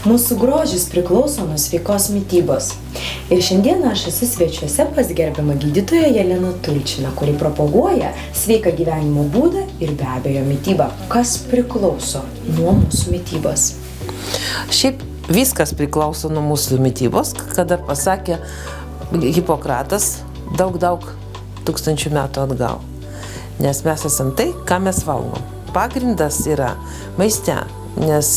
Mūsų grožis priklauso nuo sveikos mitybos. Ir šiandien aš esu svečiuose pas gerbiamą gydytoją Jeleną Tulčiną, kuri propaguoja sveiką gyvenimo būdą ir be abejo mitybą. Kas priklauso nuo mūsų mitybos? Šiaip viskas priklauso nuo mūsų mitybos, kada pasakė Hipokratas daug tūkstančių metų atgal. Nes mes esam tai, ką mes valgom. Pagrindas yra maiste, nes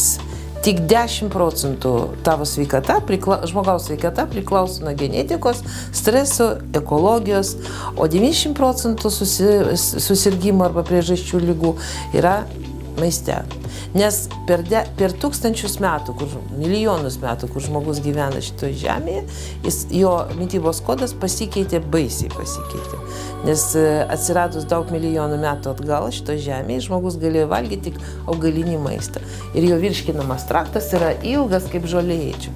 tik 10% tavo sveikata, žmogaus sveikata priklauso nuo genetikos, streso, ekologijos, o 90% susirgymų arba priežasčių ligų yra maiste. Nes per tūkstančius metų, milijonus metų, kur žmogus gyvena šitoje žemėje, jo mitybos kodas baisiai pasikeitė. Nes atsiradus daug milijonų metų atgal šitoje žemėje, žmogus galėjo valgyti tik augalinį maistą. Ir jo virškinamas traktas yra ilgas kaip žolėdžių.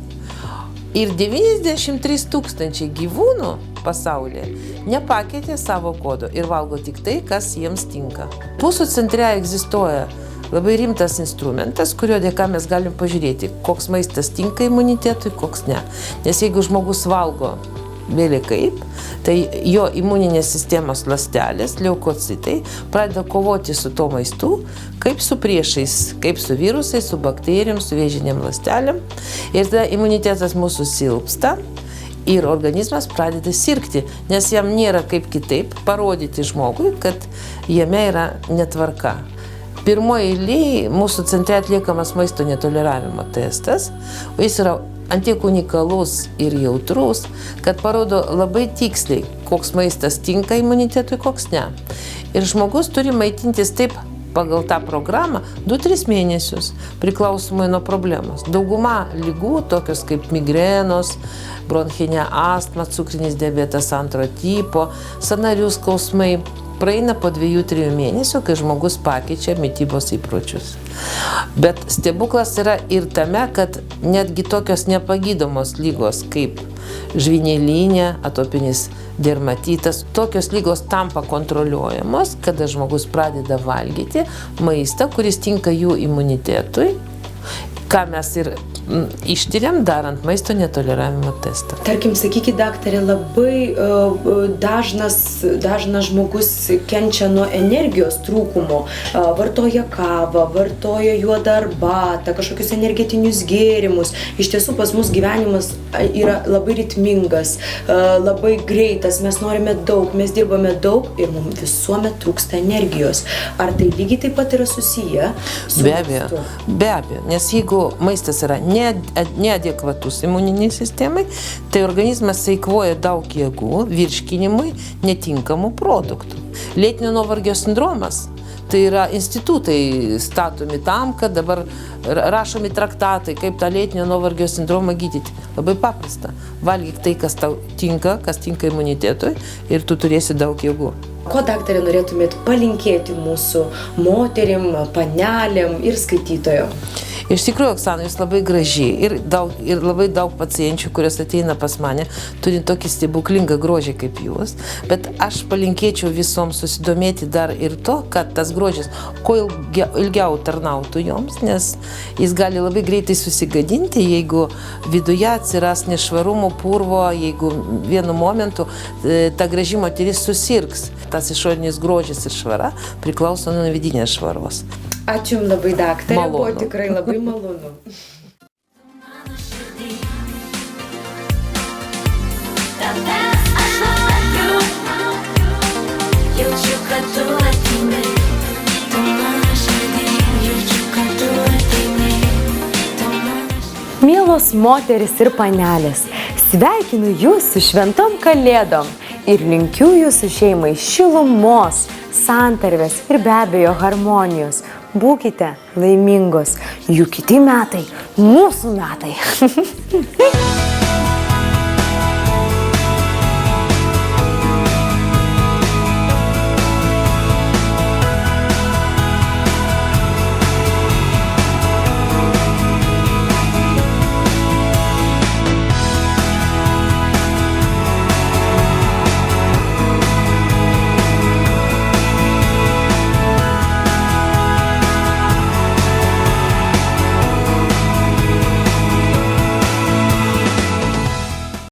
Ir 93 000 gyvūnų pasaulyje nepakeitė savo kodo ir valgo tik tai, kas jiems tinka. Mūsų centre egzistuoja labai rimtas instrumentas, kurio dėka mes galim pažiūrėti, koks maistas tinka imunitetui, koks ne. Nes jeigu žmogus valgo vėliai kaip, tai jo imuninės sistemos ląstelės, leukocitai, pradeda kovoti su to maistu, kaip su priešais, kaip su virusais, su bakterijom, su vėžinėm ląstelėm. Ir tada imunitetas mūsų silpsta ir organizmas pradeda sirgti, nes jam nėra kaip kitaip parodyti žmogui, kad jame yra netvarka. Pirmoje eilėje mūsų centre atliekamas maisto netoleravimo testas, o jis yra antiek unikalus ir jautrus, kad parodo labai tiksliai, koks maistas tinka imunitetui, koks ne. Ir žmogus turi maitintis taip pagal tą programą 2-3 mėnesius, priklausomai nuo problemos. Dauguma ligų, tokios kaip migrenos, bronchinė astma, cukrinis diabetas antro tipo, sąnarių skausmai, praeina po 2-3 mėnesių, kai žmogus pakeičia mitybos įpročius. Bet stebuklas yra ir tame, kad netgi tokios nepagydomos lygos kaip žvynelinė, atopinis dermatitas, tokios lygos tampa kontroliuojamos, kada žmogus pradeda valgyti maistą, kuris tinka jų imunitetui, ką mes ir ištiriam, darant maisto netoleravimo testą. Tarkim, sakykit, daktarė, labai dažnas žmogus kenčia nuo energijos trūkumo, vartoja kavą, vartoja juodą arbatą, kažkokius energetinius gėrimus. Iš tiesų, pas mus gyvenimas yra labai ritmingas, labai greitas, mes norime daug, mes dirbame daug ir mums visuomet trūksta energijos. Ar tai lygiai taip pat yra susiję su maistu? Be abejo, nes jeigu maistas yra neadekvatus imuniniai sistemai, tai organizmas eikvoja daug jėgų virškinimui netinkamų produktų. Lėtinio nuovargio sindromas, tai yra institutai statomi tam, kad dabar rašomi traktatai, kaip tą lėtinio nuovargio sindromą gydyti. Labai paprasta. Valgyk tai, kas tau tinka, kas tinka imunitetui ir tu turėsi daug jėgų. Ko, daktarė, norėtumėt palinkėti mūsų moterim, panelėm ir skaitytojom? Iš tikrųjų, Oksana, jūs labai gražiai ir labai daug pacienčių, kurios ateina pas mane, turi tokį stebuklingą grožį kaip jūs, bet aš palinkėčiau visoms susidomėti dar ir to, kad tas grožis kuo ilgiau tarnautų joms, nes jis gali labai greitai susigadinti, jeigu viduje atsiras nešvarumo, purvo, jeigu vienu momentu ta graži moteris susirgs. Tas išorinis grožis ir švara priklauso nuo vidinės švaros. Ačiū jums labai, daktarė, Malonu. buvo tikrai labai malonu. Jaučiu, kad tu ateini, tu mano širdį, jaučiu, kad tu ateini, tu mano širdį. Mielos moteris ir panelės, sveikinu jūs su šventom kalėdom ir linkiu jūsų šeimai šilumos, santarvės ir be abejo harmonijos. Būkite laimingos, juk kiti metai mūsų metai.